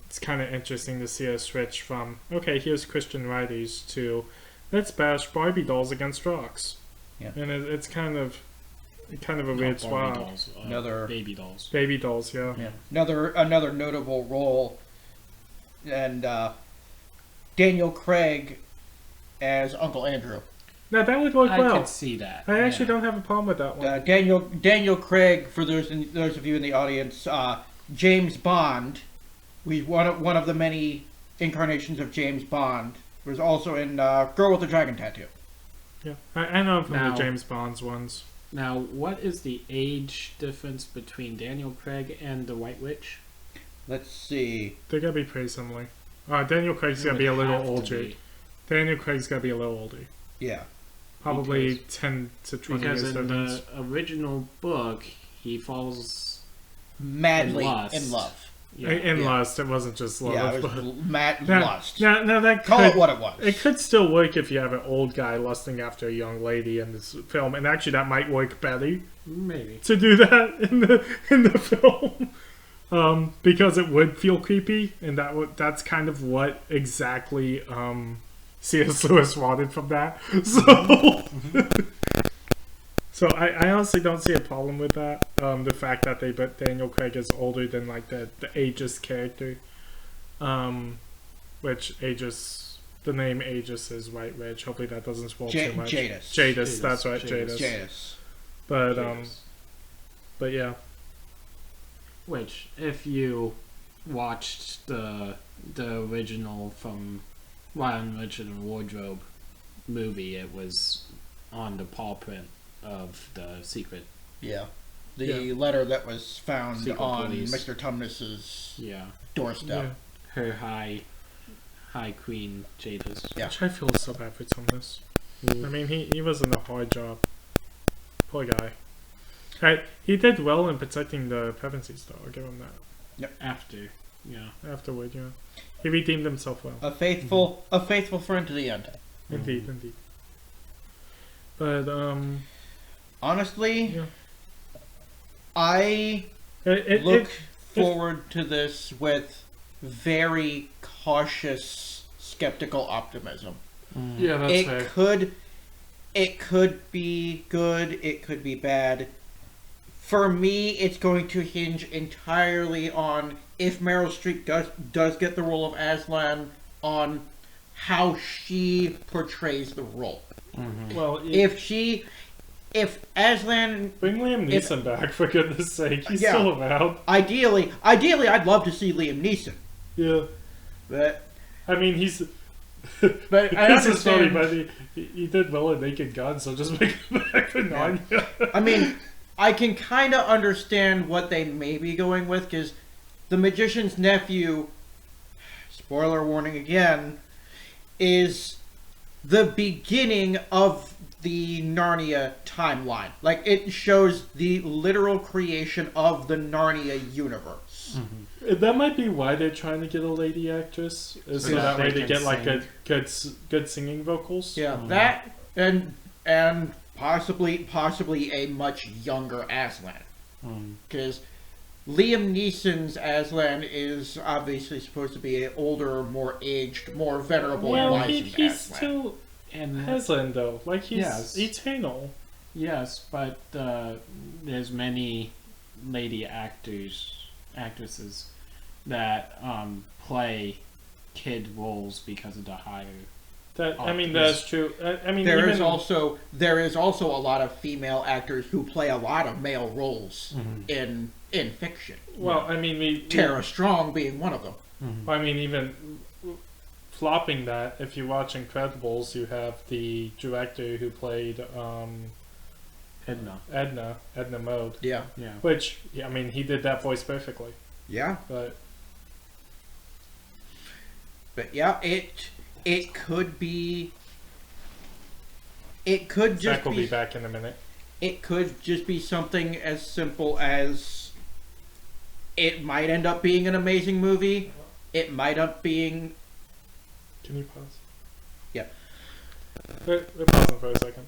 Speaker 2: It's kind of interesting to see a switch from, okay, here's Christian writers, to let's bash Barbie dolls against rocks.
Speaker 1: Yeah.
Speaker 2: And it's kind of a weird
Speaker 3: Barbie
Speaker 2: swap.
Speaker 3: dolls,
Speaker 1: Another-
Speaker 3: baby dolls.
Speaker 2: Baby dolls, yeah.
Speaker 1: Yeah. Another notable role, and Daniel Craig as Uncle Andrew.
Speaker 2: Now that would work
Speaker 3: I
Speaker 2: well.
Speaker 3: could see that.
Speaker 2: I actually
Speaker 3: yeah.
Speaker 2: don't have a problem with that one.
Speaker 1: Daniel Craig, for those of you in the audience, James Bond. One of the many incarnations of James Bond. Was also in Girl with the Dragon Tattoo.
Speaker 2: Yeah, I know from
Speaker 3: Now-
Speaker 2: the James Bond's ones.
Speaker 3: Now, what is the age difference between Daniel Craig and the White Witch?
Speaker 1: Let's see.
Speaker 2: They're gonna be pretty similar. Daniel Craig's
Speaker 3: It
Speaker 2: gonna be a
Speaker 3: would
Speaker 2: little
Speaker 3: have to
Speaker 2: older.
Speaker 3: be,
Speaker 2: Daniel Craig's gonna be a little older.
Speaker 1: Yeah.
Speaker 2: Probably
Speaker 3: Because-
Speaker 2: 10 to 20
Speaker 3: Because
Speaker 2: years
Speaker 3: in
Speaker 2: difference.
Speaker 3: the original book, he falls
Speaker 1: Madly
Speaker 3: lust.
Speaker 1: in love.
Speaker 2: In
Speaker 1: Yeah.
Speaker 2: Lust, it wasn't just love.
Speaker 1: Yeah, it
Speaker 2: but-
Speaker 1: was mad
Speaker 2: Now-
Speaker 1: lust.
Speaker 2: Now that
Speaker 1: Call
Speaker 2: could,
Speaker 1: it what it was.
Speaker 2: it could still work if you have an old guy lusting after a young lady in this film, and actually that might work better
Speaker 3: Maybe.
Speaker 2: to do that in the film, because it would feel creepy, and that's kind of what exactly C.S. Lewis wanted from that. So I honestly don't see a problem with that. The fact that Daniel Craig is older than like the Aegis character, which Aegis, the name Aegis is White Witch. Hopefully that doesn't spoil too much.
Speaker 1: Jadis.
Speaker 2: Jadis, that's right,
Speaker 3: Jadis.
Speaker 2: Jadis.
Speaker 1: Jadis.
Speaker 2: But but yeah,
Speaker 3: Which, if you watched the original from Lion, Richard, and Wardrobe movie, it was on the paw print of the secret.
Speaker 1: Yeah. The
Speaker 2: Yeah.
Speaker 1: letter that was found
Speaker 3: Secret
Speaker 1: on
Speaker 3: police.
Speaker 1: Mr. Tumnus's
Speaker 3: Yeah.
Speaker 1: doorstep.
Speaker 2: yeah.
Speaker 3: Her high queen Jadis.
Speaker 1: Yeah.
Speaker 2: Which I feel so bad for Thomas. I mean, he was in a hard job. Poor guy. He did well in protecting the pregnancies, though. I'll give him that.
Speaker 3: After. Yeah.
Speaker 2: Afterward, yeah, he redeemed himself well.
Speaker 1: A faithful friend to the end.
Speaker 2: Indeed. But
Speaker 1: Honestly,
Speaker 2: yeah.
Speaker 1: I
Speaker 2: It
Speaker 1: look forward to this with very cautious, skeptical optimism.
Speaker 2: yeah, that's fair.
Speaker 1: It could be good, it could be bad. For me, it's going to hinge entirely on if Meryl Streep does get the role of Aslan, on how she portrays the role.
Speaker 2: Well,
Speaker 1: If Aslan,
Speaker 2: bring Liam
Speaker 1: if-
Speaker 2: Neeson back, for goodness sake. He's
Speaker 1: Yeah.
Speaker 2: still around.
Speaker 1: ideally, I'd love to see Liam Neeson,
Speaker 2: Yeah.
Speaker 1: but
Speaker 2: I mean, he's.
Speaker 1: But I
Speaker 2: this is funny,
Speaker 1: understand-
Speaker 2: but he did well in Naked Gun, so just make him back for Narnia.
Speaker 1: I mean, I can kind of understand what they may be going with, because the magician's nephew, spoiler warning again, is the beginning of the Narnia timeline. Like, it shows the literal creation of the Narnia universe.
Speaker 2: That might be why they're trying to get a lady actress, is so
Speaker 3: Yeah,
Speaker 2: that way
Speaker 3: they
Speaker 2: they
Speaker 3: can
Speaker 2: get like
Speaker 3: sing.
Speaker 2: good singing vocals.
Speaker 1: Yeah, that and possibly a much younger Aslan. Because Liam Neeson's Aslan is obviously supposed to be an older, more aged, more venerable,
Speaker 2: Well,
Speaker 1: wizened
Speaker 2: he's
Speaker 1: Aslan.
Speaker 2: still
Speaker 3: And
Speaker 2: Aslan though. Like he's
Speaker 3: Yes.
Speaker 2: eternal.
Speaker 3: yes, but there's many lady actresses that play kid roles because of the higher
Speaker 2: That's true. I mean,
Speaker 1: There
Speaker 2: even,
Speaker 1: is also a lot of female actors who play a lot of male roles in fiction.
Speaker 2: well, I mean,
Speaker 1: Tara Strong being one of them.
Speaker 2: I mean, even flopping that, if you watch Incredibles, you have the director who played Edna Mode,
Speaker 1: Yeah.
Speaker 3: Yeah.
Speaker 2: which I mean, he did that voice perfectly.
Speaker 1: Yeah.
Speaker 2: But
Speaker 1: Yeah, it could be. It could just
Speaker 2: Zach will be back in a minute.
Speaker 1: It could just be something as simple as it might end up being an amazing movie. It might up being.
Speaker 2: Can you pause?
Speaker 1: Yeah.
Speaker 2: We're pausing for a second.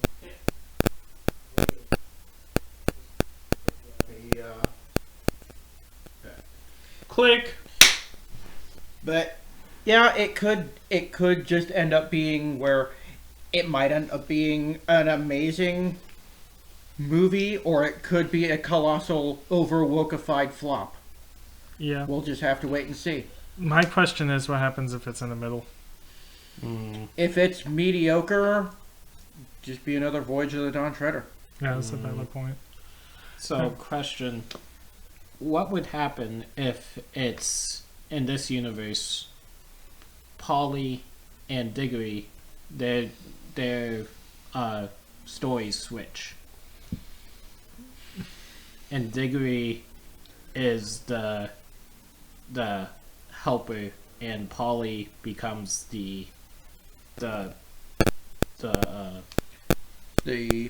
Speaker 2: Click.
Speaker 1: But yeah, it could just end up being where it might end up being an amazing movie, or it could be a colossal over-wokeified flop.
Speaker 2: Yeah.
Speaker 1: We'll just have to wait and see.
Speaker 2: My question is, what happens if it's in the middle?
Speaker 1: If it's mediocre, just be another Voyage of the Dawn Treader.
Speaker 2: Yeah, that's a valid point.
Speaker 3: So, question: what would happen if it's in this universe? Polly and Diggory, their stories switch, and Diggory is the helper, and Polly becomes the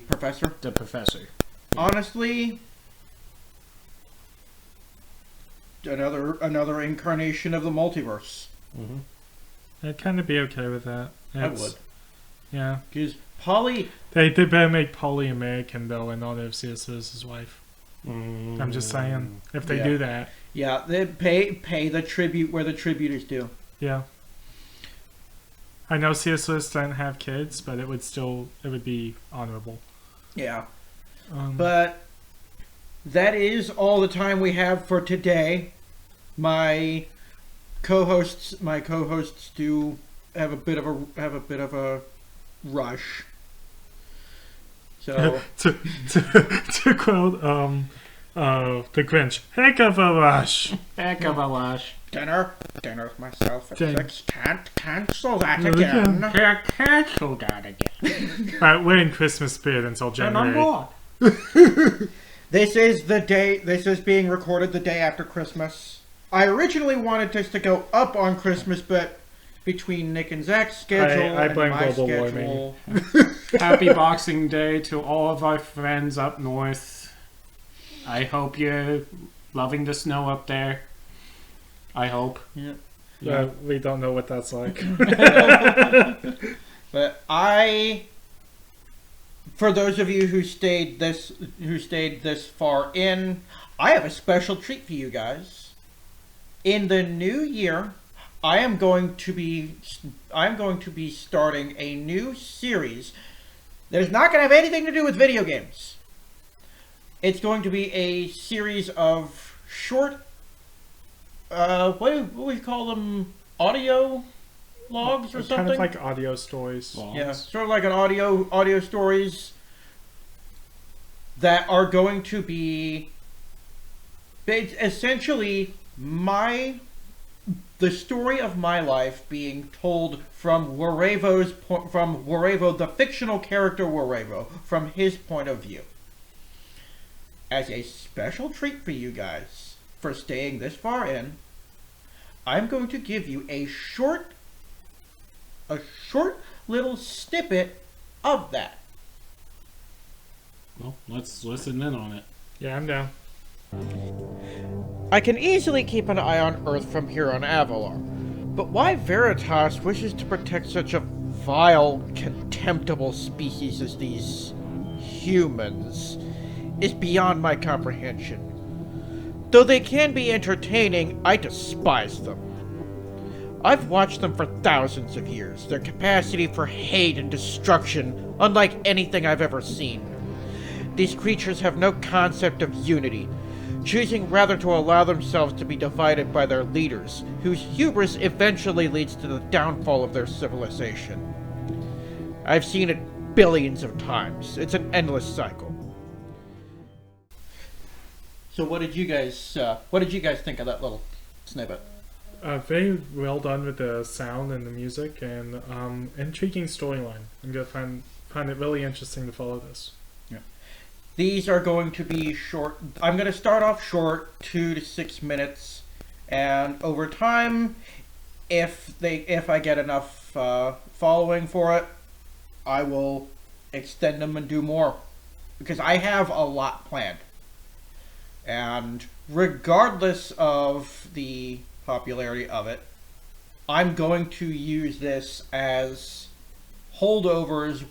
Speaker 1: Professor.
Speaker 3: the professor.
Speaker 1: Honestly, another incarnation of the multiverse.
Speaker 2: I'd kind of be okay with that.
Speaker 1: I would.
Speaker 2: Yeah.
Speaker 1: Because Polly...
Speaker 2: They better make Polly American, though, in honor of C.S. Lewis's wife. I'm just saying. If they do that.
Speaker 1: Yeah, they pay the tribute where the tribute is due.
Speaker 2: Yeah. I know C.S. Lewis didn't have kids, but it would be honorable.
Speaker 1: Yeah. But that is all the time we have for today. My co-hosts do have a bit of a rush. So
Speaker 2: to quote the Grinch, heck of a rush.
Speaker 3: Heck of a lush.
Speaker 1: dinner with myself at
Speaker 2: Dang.
Speaker 1: 6. Can't cancel that again.
Speaker 3: Can't cancel that again.
Speaker 2: Alright, we're in Christmas spirit until
Speaker 3: And I'm
Speaker 2: January.
Speaker 3: bored.
Speaker 1: This is being recorded the day after Christmas. I originally wanted this to go up on Christmas, but between Nick and Zach's schedule
Speaker 2: I
Speaker 1: and
Speaker 2: blame
Speaker 1: my
Speaker 2: global
Speaker 1: schedule,
Speaker 3: Happy Boxing Day to all of our friends up north. I hope you're loving the snow up there. I hope.
Speaker 1: yeah.
Speaker 2: We don't know what that's like.
Speaker 1: But for those of you who stayed this far in, I have a special treat for you guys. In the new year, I am going to be starting a new series that is not going to have anything to do with video games. It's going to be a series of short, what do we call them? Audio logs or something?
Speaker 2: Kind of like audio stories.
Speaker 1: Yeah, sort of like an audio stories that are going to be essentially the story of my life being told from Warevo, the fictional character Warevo, from his point of view. As a special treat for you guys for staying this far in, I'm going to give you a short little snippet of that.
Speaker 3: Well, let's listen in on it.
Speaker 2: Yeah, I'm down.
Speaker 1: I can easily keep an eye on Earth from here on Avalar, but why Veritas wishes to protect such a vile, contemptible species as these humans is beyond my comprehension. Though they can be entertaining, I despise them. I've watched them for thousands of years, their capacity for hate and destruction unlike anything I've ever seen. These creatures have no concept of unity, choosing rather to allow themselves to be divided by their leaders, whose hubris eventually leads to the downfall of their civilization. I've seen it billions of times. It's an endless cycle. So what did you guys think of that little snippet?
Speaker 2: Very well done with the sound and the music, and intriguing storyline. I'm gonna find it really interesting to follow this.
Speaker 1: These are going to be short. I'm going to start off short, 2 to 6 minutes, and over time, if I get enough following for it, I will extend them and do more, because I have a lot planned. And regardless of the popularity of it, I'm going to use this as holdovers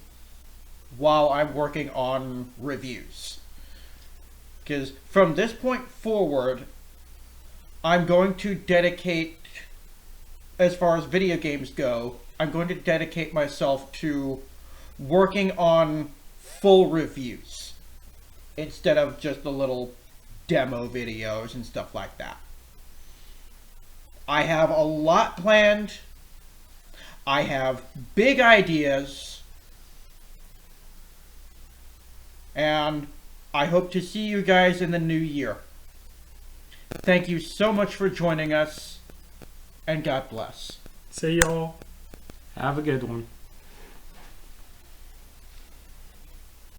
Speaker 1: while I'm working on reviews. Because from this point forward, I'm going to dedicate, as far as video games go, I'm going to dedicate myself to working on full reviews instead of just the little demo videos and stuff like that. I have a lot planned. I have big ideas. And I hope to see you guys in the new year. Thank you so much for joining us, and God bless.
Speaker 2: See y'all.
Speaker 3: Have a good one.